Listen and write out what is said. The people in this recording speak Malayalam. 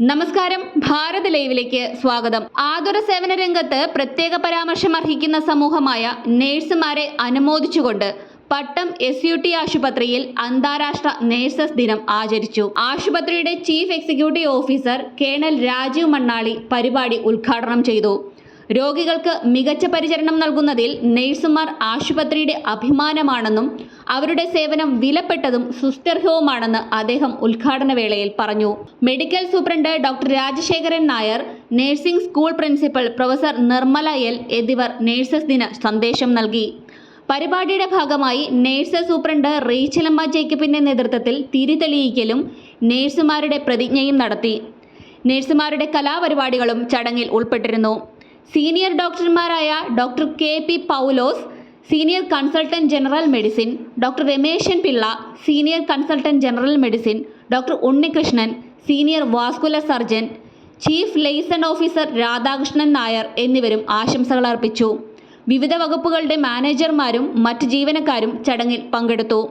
നമസ്കാരം, ഭാരത് ലൈവിലേക്ക് സ്വാഗതം. ആതുര സേവന രംഗത്ത് പ്രത്യേക പരാമർശം അർഹിക്കുന്ന സമൂഹമായ നഴ്സുമാരെ അനുമോദിച്ചുകൊണ്ട് പട്ടം SUT ആശുപത്രിയിൽ അന്താരാഷ്ട്ര നഴ്സസ് ദിനം ആചരിച്ചു. ആശുപത്രിയുടെ chief executive officer colonel Rajeev Mannali പരിപാടി ഉദ്ഘാടനം ചെയ്തു. രോഗികൾക്ക് മികച്ച പരിചരണം നൽകുന്നതിൽ നഴ്സുമാർ ആശുപത്രിയുടെ അഭിമാനമാണെന്നും അവരുടെ സേവനം വിലപ്പെട്ടതും സുസ്ഥിരവുമാണെന്ന് അദ്ദേഹം ഉദ്ഘാടന വേളയിൽ പറഞ്ഞു. Medical superintendent doctor Rajasekharan Nair, nursing school principal professor Nirmala L എന്നിവർ നഴ്സസ് ദിന സന്ദേശം നൽകി. പരിപാടിയുടെ ഭാഗമായി നഴ്സസ് സൂപ്രണ്ട് റീച്ചലമ്മ ജേക്കബിന്റെ നേതൃത്വത്തിൽ തിരിതെളിയിക്കലും നഴ്സുമാരുടെ പ്രതിജ്ഞയും നടത്തി. നഴ്സുമാരുടെ കലാപരിപാടികളും ചടങ്ങിൽ ഉൾപ്പെട്ടിരുന്നു. സീനിയർ ഡോക്ടർമാരായ doctor KP Paulose, senior consultant general medicine, doctor Rameshan Pillai, senior consultant general medicine, doctor Unnikrishnan, senior vascular surgeon, chief liaison officer Radhakrishnan Nair എന്നിവരും ആശംസകൾ അർപ്പിച്ചു. വിവിധ വകുപ്പുകളുടെ മാനേജർമാരും മറ്റ് ജീവനക്കാരും ചടങ്ങിൽ പങ്കെടുത്തു.